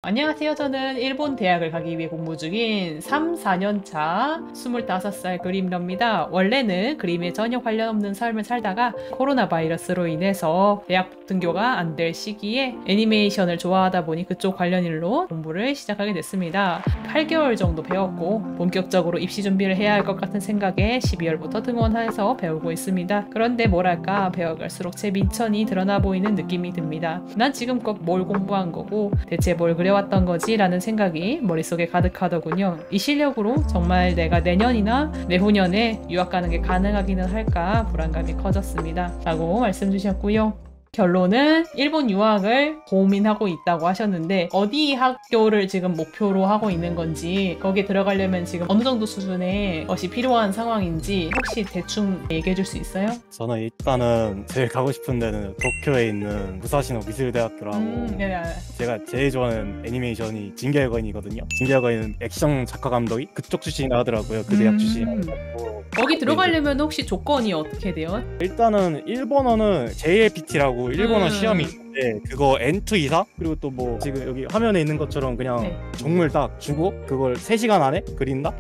안녕하세요. 저는 일본 대학을 가기 위해 공부 중인 3, 4년 차 25살 그림러입니다. 원래는 그림에 전혀 관련 없는 삶을 살다가 코로나 바이러스로 인해서 대학 등교가 안 될 시기에 애니메이션을 좋아하다 보니 그쪽 관련 일로 공부를 시작하게 됐습니다. 8개월 정도 배웠고 본격적으로 입시 준비를 해야 할 것 같은 생각에 12월부터 등원해서 배우고 있습니다. 그런데 뭐랄까 배워갈수록 제 민천이 드러나 보이는 느낌이 듭니다. 난 지금껏 뭘 공부한 거고 대체 뭘 그려왔던 거지? 라는 생각이 머릿속에 가득하더군요. 이 실력으로 정말 내가 내년이나 내후년에 유학 가는 게 가능하기는 할까 불안감이 커졌습니다. 라고 말씀 주셨고요. 결론은 일본 유학을 고민하고 있다고 하셨는데 어디 학교를 지금 목표로 하고 있는 건지 거기에 들어가려면 지금 어느 정도 수준의 것이 필요한 상황인지 혹시 대충 얘기해 줄 수 있어요? 저는 일단은 제일 가고 싶은 데는 도쿄에 있는 무사시노 미술대학교라고 제가 제일 좋아하는 애니메이션이 진격의거인이거든요. 진격의거인은 액션 작가 감독이 그쪽 출신이 나더라고요. 그 대학 출신이라고. 거기 들어가려면 혹시 조건이 어떻게 돼요? 일단은 일본어는 JLPT라고 일본어 시험이 있는데 그거 N2 이상? 그리고 또 뭐 지금 여기 화면에 있는 것처럼 그냥 종물 딱 주고 그걸 3시간 안에 그린다?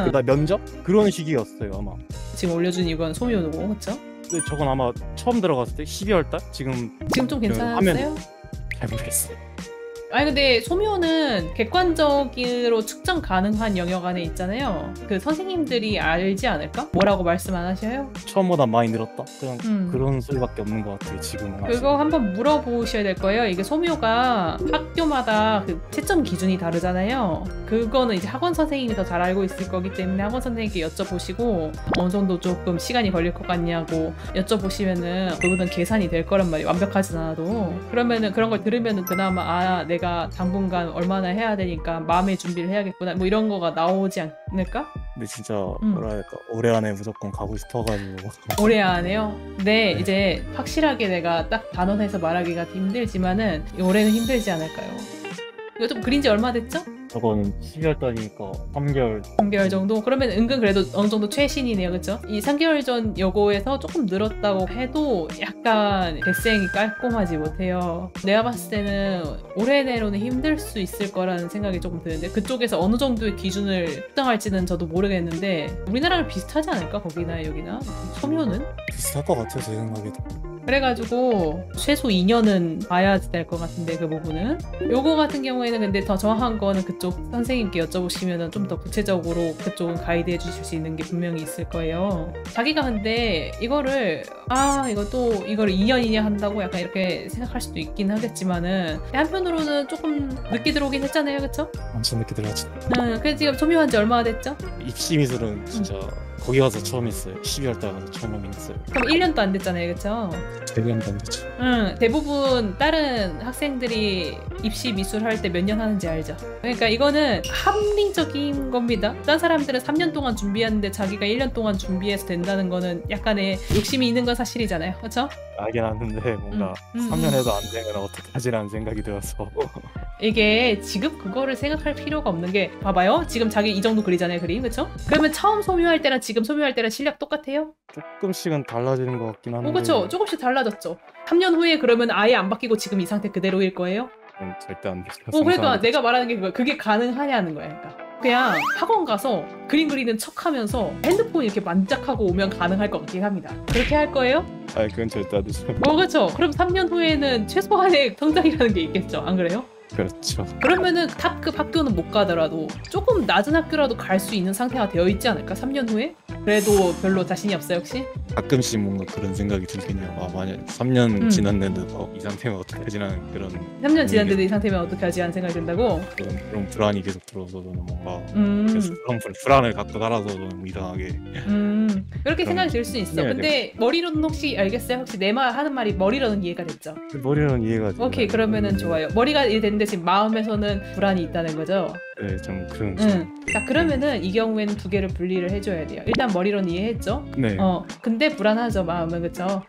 그다음 면접? 그런 식이었어요 아마. 지금 올려준 이건 소묘노고 그쵸? 근데 저건 아마 처음 들어갔을 때 12월달? 지금 좀 괜찮았어요? 잘 모르겠어요. 아니 근데 소묘는 객관적으로 측정 가능한 영역 안에 있잖아요. 그 선생님들이 알지 않을까? 뭐라고 말씀 안 하셔요? 처음보다 많이 늘었다? 그냥 그런 소리밖에 없는 것 같아요 지금은. 그거 한번 물어보셔야 될 거예요. 이게 소묘가 학교마다 그 채점 기준이 다르잖아요. 그거는 이제 학원 선생님이 더 잘 알고 있을 거기 때문에 학원 선생님께 여쭤보시고 어느 정도 조금 시간이 걸릴 것 같냐고 여쭤보시면은 그거는 계산이 될 거란 말이에요. 완벽하진 않아도. 그러면은 그런 걸 들으면은 그나마 내가 당분간 얼마나 해야 되니까 마음의 준비를 해야겠구나 뭐 이런 거가 나오지 않을까? 근데 진짜 뭐랄까 올해 안에 무조건 가고 싶어가지고. 올해 안에요? 네, 이제 확실하게 내가 딱 단언해서 말하기가 힘들지만은 올해는 힘들지 않을까요? 이거 좀 그린 지 얼마 됐죠? 저거는 12월 달이니까 3개월 정도? 그러면 은근 그래도 어느 정도 최신이네요, 그쵸? 이 3개월 전 여고에서 조금 늘었다고 해도 약간 대생이 깔끔하지 못해요. 내가 봤을 때는 올해 내로는 힘들 수 있을 거라는 생각이 조금 드는데 그쪽에서 어느 정도의 기준을 측정할지는 저도 모르겠는데 우리나라랑 비슷하지 않을까? 거기나 여기나? 소묘는? 비슷할 것 같아요 제 생각에도. 그래가지고 최소 2년은 봐야 될 것 같은데 그 부분은 요거 같은 경우에는 근데 더 정확한 거는 그쪽 선생님께 여쭤보시면 좀 더 구체적으로 그쪽은 가이드 해주실 수 있는 게 분명히 있을 거예요. 자기가 근데 이거를 이거를 2년이냐 한다고 약간 이렇게 생각할 수도 있긴 하겠지만은 한편으로는 조금 늦게 들어오긴 했잖아요, 그쵸? 엄청 늦게 들어갔죠. 그래서 지금 소묘한 지 얼마나 됐죠? 입시 미술은 진짜 거기 가서 처음 했어요. 12월 달 가서 처음 했어요. 그럼 1년도 안 됐잖아요, 그쵸? 1년도 안 됐죠. 대부분 다른 학생들이 입시 미술 할 때 몇 년 하는지 알죠? 그러니까 이거는 합리적인 겁니다. 딴 사람들은 3년 동안 준비하는데 자기가 1년 동안 준비해서 된다는 거는 약간의 욕심이 있는 건 사실이잖아요, 그쵸? 알긴 아는데 뭔가 3년 해도 안 되면 어떡하지라는 생각이 들어서. 이게 지금 그거를 생각할 필요가 없는 게 봐봐요. 지금 자기 이 정도 그리잖아요, 그림, 그쵸? 그러면 처음 소묘할 때랑 지금 소묘할 때랑 실력 똑같아요? 조금씩은 달라지는 것 같긴 한데. 그쵸? 조금씩 달라졌죠. 3년 후에 그러면 아예 안 바뀌고 지금 이 상태 그대로일 거예요? 절대 안 되죠. 그러니까 내가 말하는 게 그거야. 그게 가능하냐는 거야. 그냥 학원 가서 그림 그리는 척 하면서 핸드폰 이렇게 만작하고 오면 가능할 것 같긴 합니다. 그렇게 할 거예요? 아니 그건 절대 안 되죠. 그렇죠. 그럼 3년 후에는 최소한의 성장이라는 게 있겠죠. 안 그래요? 그렇죠. 그러면은 탑급 학교는 못 가더라도 조금 낮은 학교라도 갈 수 있는 상태가 되어 있지 않을까? 3년 후에? 그래도 별로 자신이 없어요 혹시? 가끔씩 뭔가 그런 생각이 들긴 해요. 만약 3년 지났는데도 이 상태면 어떡하지라는 그런. 3년 지났는데도 이 상태면 어떡하지 하는 생각이 든다고? 그런 불안이 계속 들어서 저는 뭔가 계속 그런 불안을 갖고 살아서 저는 이상하게. 그렇게 생각이 들 수 있어. 근데 머리로는 혹시 알겠어요? 혹시 내 말 하는 말이 머리로는 이해가 됐죠? 머리로는 이해가 돼요. 오케이, 그러면은 좋아요. 머리가 이해됐는데 지금 마음에서는 불안이 있다는 거죠? 네, 좀 그런. 자, 그러면은 이 경우에는 두 개를 분리를 해줘야 돼요. 일단 머리로는 이해했죠? 네. 근데 불안하죠, 마음은. 그쵸?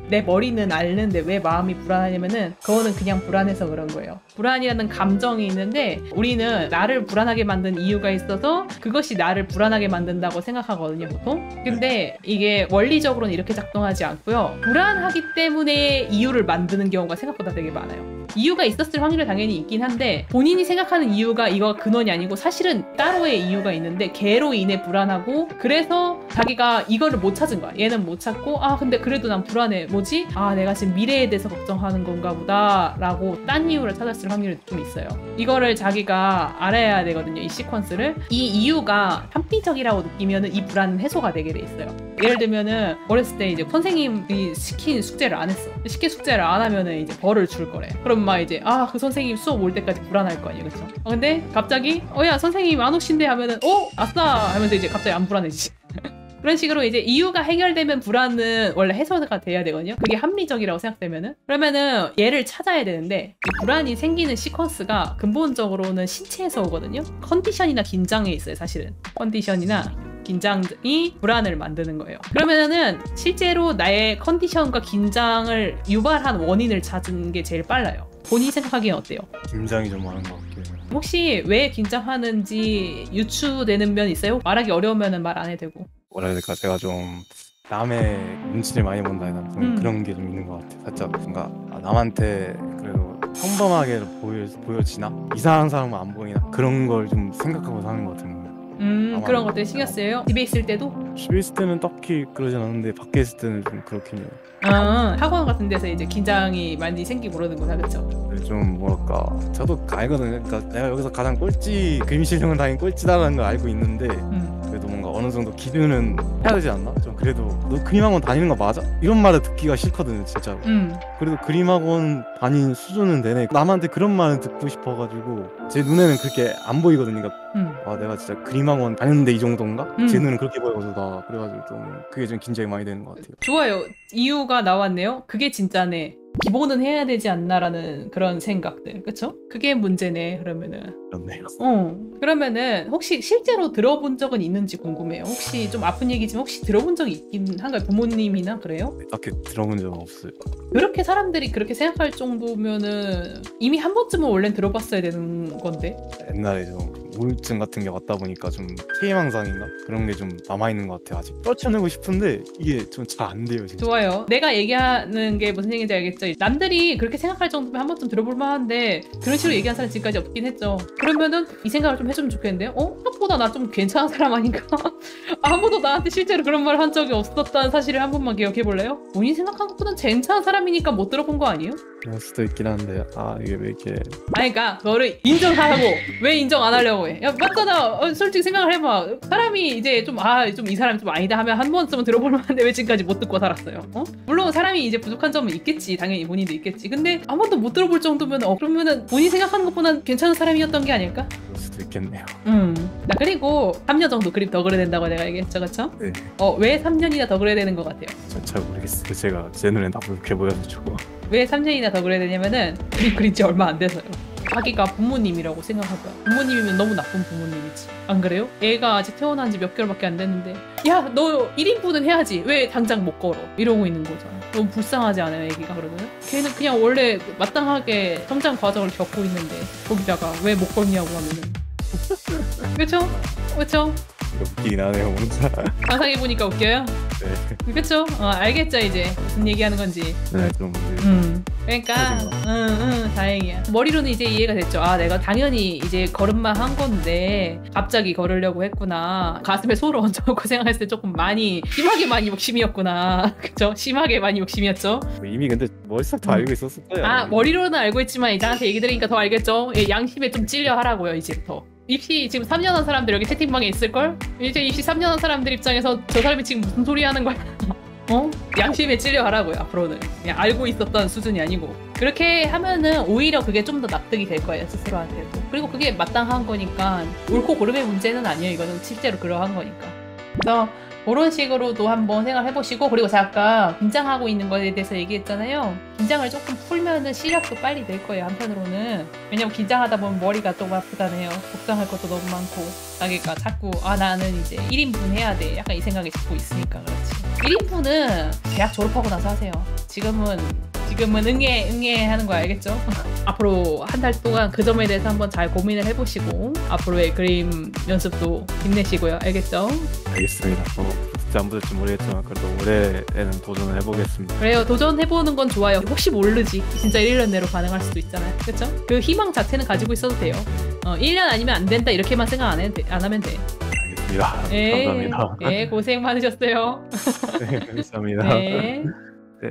내 머리는 앓는데 왜 마음이 불안하냐면은 그거는 그냥 불안해서 그런 거예요. 불안이라는 감정이 있는데 우리는 나를 불안하게 만든 이유가 있어서 그것이 나를 불안하게 만든다고 생각하거든요, 보통. 근데 이게 원리적으로는 이렇게 작동하지 않고요. 불안하기 때문에 이유를 만드는 경우가 생각보다 되게 많아요. 이유가 있었을 확률이 당연히 있긴 한데 본인이 생각하는 이유가 이거가 근원이 아니고 사실은 따로의 이유가 있는데 걔로 인해 불안하고 그래서 자기가 이거를 못 찾은 거야. 얘는 못 찾고 근데 그래도 난 불안해. 뭐지? 내가 지금 미래에 대해서 걱정하는 건가 보다 라고 딴 이유를 찾았을 확률이 좀 있어요. 이거를 자기가 알아야 되거든요. 이 시퀀스를. 이 이유가 합리적이라고 느끼면은 이 불안은 해소가 되게 돼 있어요. 예를 들면은 어렸을 때 이제 선생님이 시킨 숙제를 안 했어. 시킨 숙제를 안 하면은 이제 벌을 줄 거래. 그럼 막 이제 그 선생님 수업 올 때까지 불안할 거 아니에요, 그렇죠? 근데 갑자기 야 선생님 안 오신대 하면은 아싸 하면서 이제 갑자기 안 불안해지지. 그런 식으로 이제 이유가 해결되면 불안은 원래 해소가 돼야 되거든요. 그게 합리적이라고 생각되면은. 그러면은 얘를 찾아야 되는데 이 불안이 생기는 시퀀스가 근본적으로는 신체에서 오거든요. 컨디션이나 긴장에 있어요, 사실은. 컨디션이나 긴장이 불안을 만드는 거예요. 그러면은 실제로 나의 컨디션과 긴장을 유발한 원인을 찾는 게 제일 빨라요. 본인이 생각하기엔 어때요? 긴장이 좀 많은 것 같긴 해요. 혹시 왜 긴장하는지 유추되는 면 있어요? 말하기 어려우면 말 안 해도 되고. 뭐라 해야 될까, 제가 좀 남의 눈치를 많이 본다 해야 되나, 좀 그런 게 좀 있는 것 같아요. 살짝 뭔가 남한테 그래도 평범하게 보여지나? 이상한 사람은 안 보이나? 그런 걸 좀 생각하고 사는 것 같은 거예요. 그런 것들 신경 쓰여요? 집에 있을 때도? 집에 있을 때는 딱히 그러진 않는데 밖에 있을 때는 좀 그렇긴 해요. 학원 같은 데서 이제 긴장이 많이 생기고 그러는구나, 그쵸? 좀 뭐랄까, 저도 알거든요. 그러니까 내가 여기서 가장 그림 실력은 당연히 꼴찌다라는 걸 알고 있는데 그래도 뭔가 어느 정도 기준은 해야 되지 않나? 좀 그래도 너 그림학원 다니는 거 맞아? 이런 말을 듣기가 싫거든요, 진짜로. 그래도 그림학원 다닌 수준은 되네. 남한테 그런 말을 듣고 싶어가지고 제 눈에는 그렇게 안 보이거든요. 그러니까 내가 진짜 그림학원 다녔는데 이 정도인가? 제 눈은 그렇게 보여가지고 그래가지고 좀 그게 좀 긴장이 많이 되는 것 같아요. 좋아요. 이유가 나왔네요. 그게 진짜네. 기본은 해야 되지 않나라는 그런 생각들, 그쵸? 그게 문제네. 그러면은 그렇네요. 그러면은 혹시 실제로 들어본 적은 있는지 궁금해요. 혹시 좀 아픈 얘기지만 혹시 들어본 적이 있긴 한가요? 부모님이나 그래요? 딱히 들어본 적은 없어요. 그렇게 사람들이 그렇게 생각할 정도면은 이미 한 번쯤은 원래는 들어봤어야 되는 건데. 옛날에 좀 우울증 같은 게 왔다 보니까 좀 피해망상인가? 그런 게 좀 남아있는 것 같아요. 아직 떨쳐내고 싶은데 이게 좀 잘 안 돼요, 진짜. 좋아요. 내가 얘기하는 게 무슨 얘기인지 알겠죠? 남들이 그렇게 생각할 정도면 한 번쯤 들어볼 만한데 그런 식으로 얘기한 사람 지금까지 없긴 했죠. 그러면은 이 생각을 좀 해주면 좋겠는데요? 생각보다 나 좀 괜찮은 사람 아닌가? 아무도 나한테 실제로 그런 말을 한 적이 없었다는 사실을 한 번만 기억해볼래요? 본인 생각한 것보단 괜찮은 사람이니까 못 들어본 거 아니에요? 그럴 수도 있긴 한데 이게 왜 이렇게 그러니까 너를 인정하라고. 왜 인정 안 하려고 해? 야 맞잖아. 솔직히 생각을 해봐. 사람이 이제 좀 이 사람 좀 아니다 하면 한 번쯤은 들어볼 만한데 왜 지금까지 못 듣고 살았어요? 물론 사람이 이제 부족한 점은 있겠지. 당연히 본인도 있겠지. 근데 한 번도 못 들어볼 정도면 그러면은 본인이 생각하는 것보단 괜찮은 사람이었던 게 아닐까? 그럴 수도 있겠네요. 나 그리고 3년 정도 그림 더 그려야 된다고 내가 얘기했죠, 그쵸? 네. 왜 3년이나 더 그려야 되는 것 같아요? 잘 모르겠어요. 제가 제 눈엔 다 그렇게 보여가지고. 왜 3년이나 더 그려야 되냐면은 그린 지 얼마 안 돼서요. 자기가 부모님이라고 생각하고요. 부모님이면 너무 나쁜 부모님이지. 안 그래요? 애가 아직 태어난 지 몇 개월밖에 안 됐는데 야, 너 1인분은 해야지. 왜 당장 못 걸어? 이러고 있는 거잖아. 너무 불쌍하지 않아요, 애기가 그러면? 걔는 그냥 원래 마땅하게 성장 과정을 겪고 있는데 거기다가 왜 못 걸냐고 하면은 그쵸? 그쵸? 웃기긴 하네요, 뭔가. 상상해보니까 웃겨요? 네. 그쵸? 알겠죠, 이제. 무슨 얘기하는 건지. 네, 좀. 그러니까, 다행이야. 머리로는 이제 이해가 됐죠. 내가 당연히 이제 걸음만 한 건데, 갑자기 걸으려고 했구나. 가슴에 소를 얹어놓고 생각했을 때 조금 심하게 많이 욕심이었구나. 그쵸? 심하게 많이 욕심이었죠. 이미 근데 머릿속 다 알고 있었을 거예요. 머리로는 알고 있지만, 나한테 얘기 들으니까 더 알겠죠? 양심에 좀 찔려 하라고요, 이제부터. 입시 지금 3년 한 사람들 여기 채팅방에 있을걸? 이제 입시 3년 한 사람들 입장에서 저 사람이 지금 무슨 소리 하는 거야? 양심에 찔려 하라고요, 앞으로는. 그냥 알고 있었던 수준이 아니고. 그렇게 하면은 오히려 그게 좀 더 납득이 될 거예요, 스스로한테도. 그리고 그게 마땅한 거니까 옳고 그름의 문제는 아니에요. 이거는 실제로 그러한 거니까. 그래서 그런 식으로도 한번 생각해보시고, 그리고 제가 아까 긴장하고 있는 거에 대해서 얘기했잖아요. 긴장을 조금 풀면은 시력도 빨리 될 거예요, 한편으로는. 왜냐면 긴장하다 보면 머리가 또 아프다네요. 걱정할 것도 너무 많고. 그러니까 자꾸 나는 이제 1인분 해야 돼. 약간 이 생각이 자꾸 있으니까 그렇지. 1인분은 대학 졸업하고 나서 하세요. 지금은 응애 하는 거 알겠죠? 앞으로 한 달 동안 그 점에 대해서 한번 잘 고민을 해보시고 앞으로의 그림 연습도 힘내시고요. 알겠죠? 알겠습니다. 붙을지 안 붙을지 모르겠지만 그래도 올해에는 도전을 해보겠습니다. 그래요. 도전해보는 건 좋아요. 혹시 모르지. 진짜 1년 내로 가능할 수도 있잖아요. 그쵸? 그 희망 자체는 가지고 있어도 돼요. 1년 아니면 안 된다 이렇게만 생각 안 하면 돼. 알겠습니다. 감사합니다. 고생 많으셨어요. 네, 감사합니다. 네. 네.